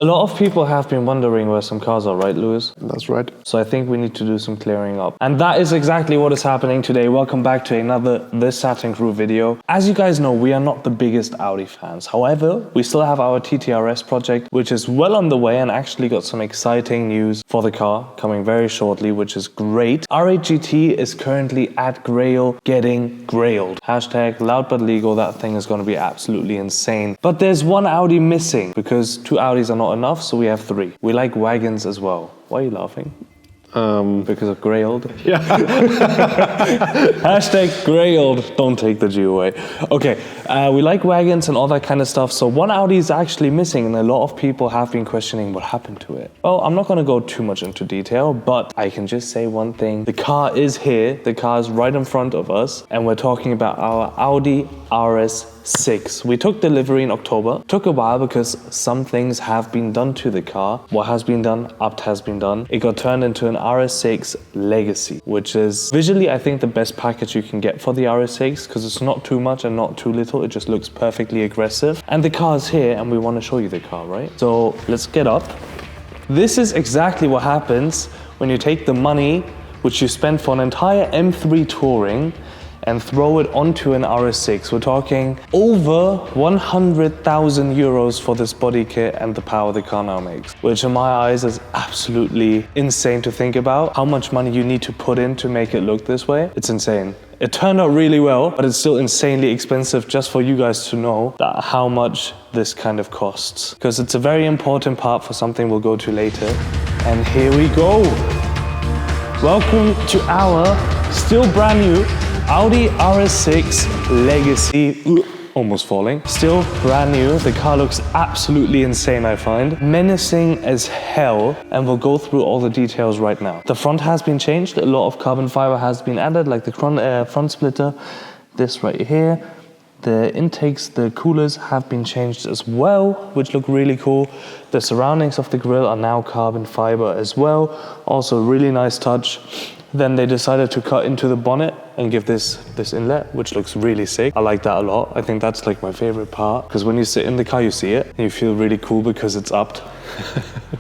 A lot of people have been wondering where some cars are, right, Lewis? That's right. So I think we need to do some clearing up. And that is exactly what is happening today. Welcome back to another This Saturn Crew video. As you guys know, we are not the biggest Audi fans. However, we still have our TTRS project, which is well on the way and actually got some exciting news for the car coming very shortly, which is great. R8 GT is currently at Grail getting grailed. Hashtag loud but legal. That thing is going to be absolutely insane. But there's one Audi missing because two Audis are not enough, so we have three. We like wagons as well. Why are you laughing? Because of grailed. Yeah. Hashtag grailed. Don't take the G away. Okay, we like wagons and all that kind of stuff. So one Audi is actually missing, and a lot of people have been questioning what happened to it. Well, I'm not going to go too much into detail, but I can just say one thing. The car is here. The car is right in front of us, and we're talking about our Audi RS6. We took delivery in October. Took a while because some things have been done to the car. What has been done, opt has been done. It got turned into an RS6 Legacy, which is visually, I think, the best package you can get for the RS6 because it's not too much and not too little. It just looks perfectly aggressive. And the car is here and we want to show you the car, right? So let's get up. This is exactly what happens when you take the money which you spend for an entire M3 Touring and throw it onto an RS6. We're talking over 100,000 euros for this body kit and the power the car now makes, which in my eyes is absolutely insane to think about. How much money you need to put in to make it look this way. It's insane. It turned out really well, but it's still insanely expensive just for you guys to know that how much this kind of costs. Because it's a very important part for something we'll go to later. And here we go. Welcome to our still brand new Audi RS6 Legacy. Almost falling. Still brand new. The car looks absolutely insane, I find. Menacing as hell, and we'll go through all the details right now. The front has been changed. A lot of carbon fiber has been added, like the front splitter, this right here. The intakes, the coolers have been changed as well, which look really cool. The surroundings of the grille are now carbon fiber as well. Also a really nice touch. Then they decided to cut into the bonnet and give this inlet, which looks really sick. I like that a lot. I think that's like my favorite part, because when you sit in the car, you see it and you feel really cool because it's upped.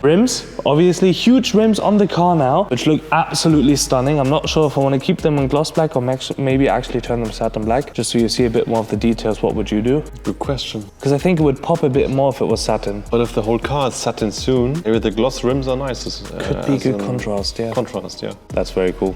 Rims, obviously huge rims on the car now, which look absolutely stunning. I'm not sure if I want to keep them in gloss black or maybe actually turn them satin black, just so you see a bit more of the details. What would you do? Good question. Because I think it would pop a bit more if it was satin. But if the whole car is satin soon, maybe the gloss rims are nice. Could be good contrast, yeah. Contrast, yeah. That's very cool.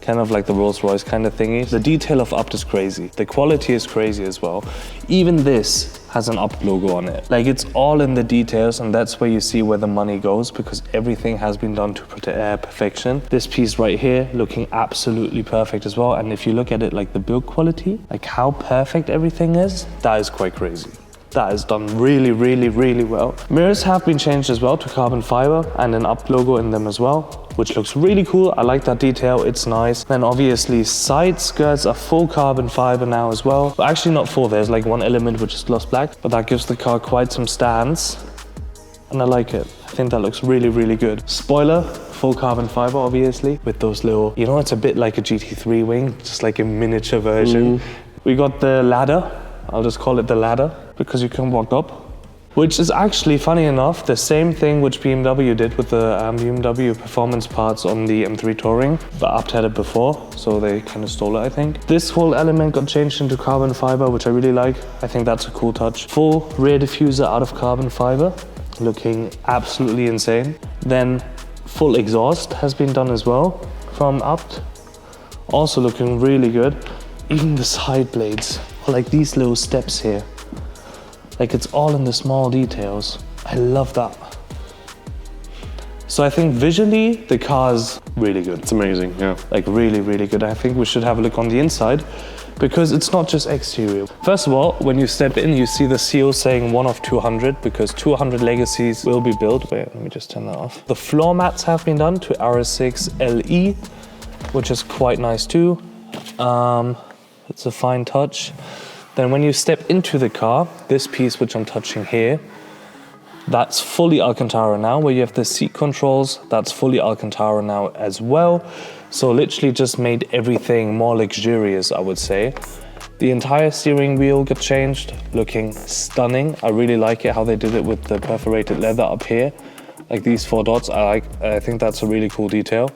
Kind of like the Rolls-Royce kind of thingy. The detail of Upt is crazy. The quality is crazy as well. Even this has an Upt logo on it. Like, it's all in the details, and that's where you see where the money goes, because everything has been done to perfection. This piece right here looking absolutely perfect as well. And if you look at it, like the build quality, like how perfect everything is, that is quite crazy. That is done really, really, really well. Mirrors have been changed as well to carbon fiber and an Upt logo in them as well, which looks really cool. I like that detail, it's nice. Then obviously side skirts are full carbon fiber now as well. But actually not full, there's like one element which is gloss black, but that gives the car quite some stance. And I like it. I think that looks really, really good. Spoiler, full carbon fiber obviously, with those little, you know, it's a bit like a GT3 wing, just like a miniature version. We got the ladder. I'll just call it the ladder, because you can walk up. Which is actually, funny enough, the same thing which BMW did with the BMW performance parts on the M3 Touring, but Abt had it before, so they kind of stole it, I think. This whole element got changed into carbon fiber, which I really like. I think that's a cool touch. Full rear diffuser out of carbon fiber, looking absolutely insane. Then full exhaust has been done as well from Abt, also looking really good. Even the side blades, like these little steps here. Like, it's all in the small details. I love that. So I think visually, the car's really good. It's amazing, yeah. Like really, really good. I think we should have a look on the inside, because it's not just exterior. First of all, when you step in, you see the seal saying 1 of 200, because 200 Legacies will be built. Wait, let me just turn that off. The floor mats have been done to RS6 LE, which is quite nice too. It's a fine touch. Then when you step into the car, this piece which I'm touching here, that's fully Alcantara now. Where you have the seat controls, that's fully Alcantara now as well. So literally just made everything more luxurious, I would say. The entire steering wheel got changed, looking stunning. I really like it how they did it with the perforated leather up here. Like these 4 dots, I think that's a really cool detail.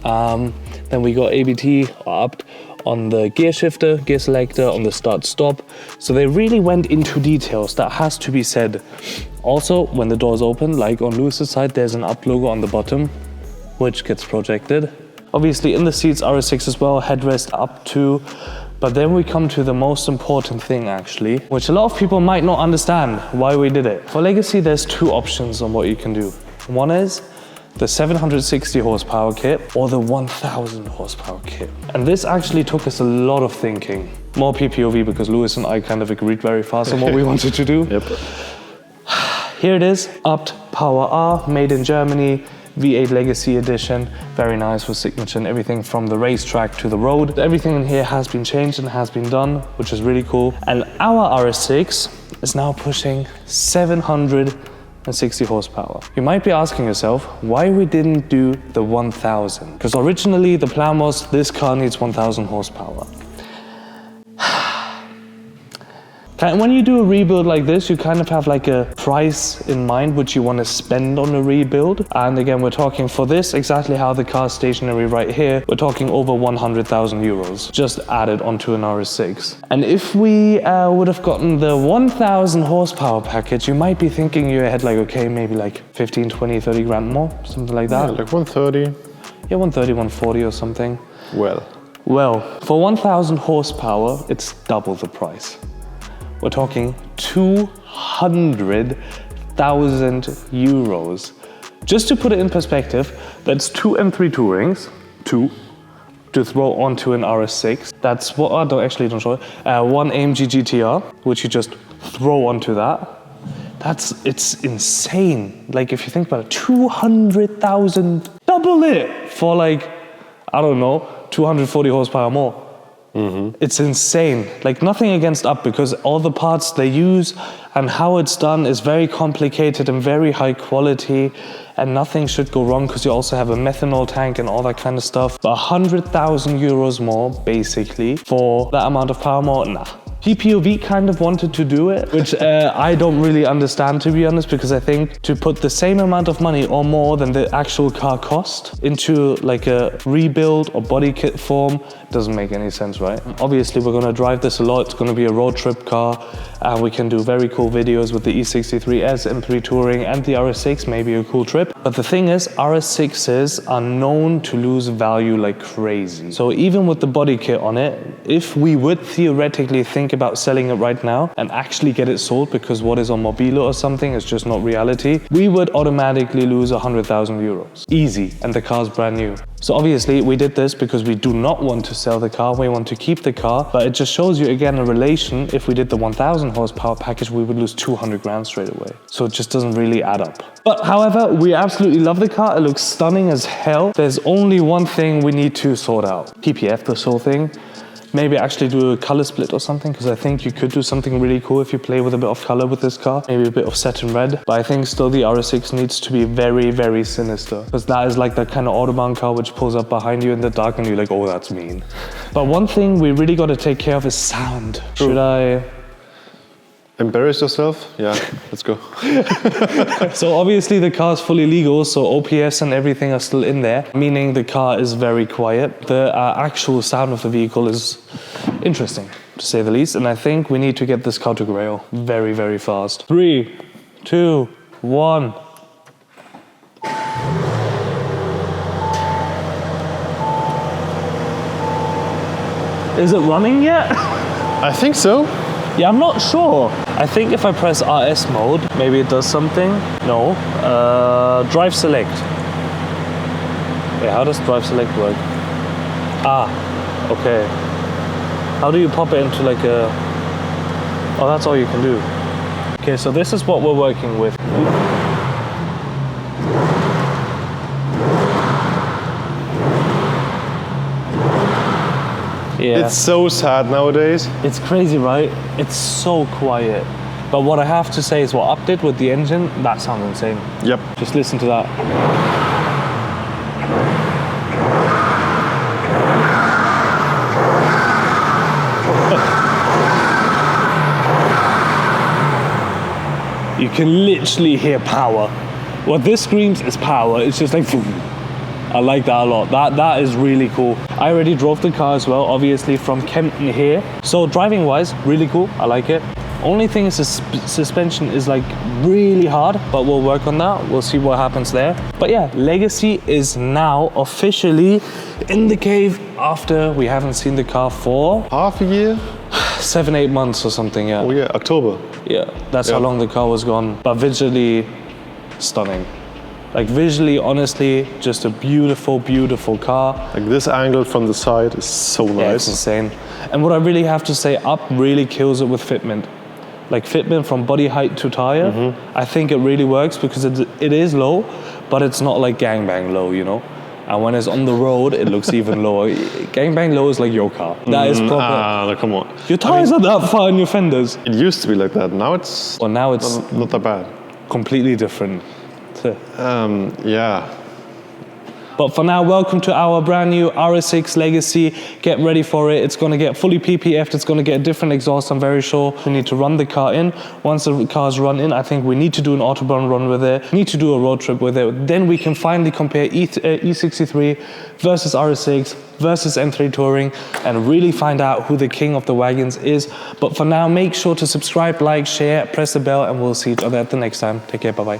Then we got ABT up on the gear shifter, gear selector, on the start-stop. So they really went into details, that has to be said. Also, when the doors open, like on Lewis's side, there's an up logo on the bottom, which gets projected. Obviously in the seats, RS6 as well, headrest up too. But then we come to the most important thing actually, which a lot of people might not understand why we did it. For Legacy, there's 2 options on what you can do. One is the 760 horsepower kit or the 1000 horsepower kit. And this actually took us a lot of thinking. More PPOV because Lewis and I kind of agreed very fast on what we wanted to do. Yep. Here it is, Abt Power R, made in Germany, V8 Legacy edition. Very nice with signature and everything from the racetrack to the road. Everything in here has been changed and has been done, which is really cool. And our RS6 is now pushing 760 horsepower. You might be asking yourself why we didn't do the 1000. Because originally the plan was this car needs 1000 horsepower. When you do a rebuild like this, you kind of have like a price in mind which you want to spend on a rebuild. And again, we're talking for this, exactly how the car is stationary right here, we're talking over 100,000 euros just added onto an RS6. And if we would have gotten the 1000 horsepower package, you might be thinking in your head like, okay, maybe like 15, 20, 30 grand more, something like that. Yeah, like 130. Yeah, 130, 140 or something. Well, for 1000 horsepower, it's double the price. We're talking 200,000 euros. Just to put it in perspective, that's 2 M3 Tourings, 2, to throw onto an RS6. That's what, don't show it. 1 AMG GTR, which you just throw onto that. It's insane. Like if you think about it, 200,000, double it for like, I don't know, 240 horsepower more. It's insane. Like nothing against Up because all the parts they use and how it's done is very complicated and very high quality and nothing should go wrong because you also have a methanol tank and all that kind of stuff. But 100,000 euros more basically for that amount of power more, nah. PPOV kind of wanted to do it, which I don't really understand to be honest, because I think to put the same amount of money or more than the actual car cost into like a rebuild or body kit form doesn't make any sense, right? Obviously we're going to drive this a lot, it's going to be a road trip car and we can do very cool videos with the E63S, M3 Touring and the RS6, maybe a cool trip. But the thing is, RS6s are known to lose value like crazy. So even with the body kit on it, if we would theoretically think about selling it right now and actually get it sold because what is on Mobilo or something is just not reality, we would automatically lose 100,000 euros. Easy, and the car's brand new. So obviously we did this because we do not want to sell the car, we want to keep the car, but it just shows you again a relation. If we did the 1000 horsepower package, we would lose 200 grand straight away. So it just doesn't really add up. But however, we absolutely love the car, it looks stunning as hell. There's only one thing we need to sort out. PPF this whole thing. Maybe actually do a color split or something, because I think you could do something really cool if you play with a bit of color with this car. Maybe a bit of satin red. But I think still the RS6 needs to be very, very sinister. Because that is like that kind of Autobahn car which pulls up behind you in the dark and you're like, oh, that's mean. But one thing we really got to take care of is sound. True. Should I... Embarrass yourself? Yeah, let's go. So obviously the car is fully legal, so OPS and everything are still in there, meaning the car is very quiet. The actual sound of the vehicle is interesting, to say the least, and I think we need to get this car to Grail very, very fast. 3, 2, 1. Is it running yet? I think so. Yeah, I'm not sure. I think if I press RS mode, maybe it does something. No. Drive select. Wait, how does drive select work? Ah, okay. How do you pop it into like a... Oh, that's all you can do. Okay, so this is what we're working with. Yeah. It's so sad nowadays. It's crazy, right? It's so quiet. But what I have to say is what Up did with the engine, that sounds insane. Yep. Just listen to that. You can literally hear power. What this screams is power. It's just like, boom. I like that a lot. That is really cool. I already drove the car as well, obviously from Kempton here. So driving wise, really cool. I like it. Only thing is the suspension is like really hard, but we'll work on that. We'll see what happens there. But yeah, Legacy is now officially in the cave after we haven't seen the car for half a year? 7-8 months or something, yeah. Oh yeah, October. Yeah, that's how long the car was gone. But visually, stunning. Like visually, honestly, just a beautiful, beautiful car. Like this angle from the side is so nice. Yeah, it's insane. And what I really have to say, up really kills it with fitment. Like fitment from body height to tire, I think it really works because it is low, but it's not like gangbang low, you know? And when it's on the road, it looks even lower. Gangbang low is like your car. That is proper. Come on. Your tires are that far in your fenders. It used to be like that. Now it's not that bad. Completely different. Yeah. But for now, welcome to our brand new RS6 Legacy. Get ready for it. It's going to get fully PPF'd. It's going to get a different exhaust, I'm very sure. We need to run the car in. Once the car's run in, I think we need to do an Autobahn run with it. We need to do a road trip with it. Then we can finally compare E63 versus RS6 versus M3 Touring and really find out who the king of the wagons is. But for now, make sure to subscribe, like, share, press the bell, and we'll see each other at the next time. Take care. Bye-bye.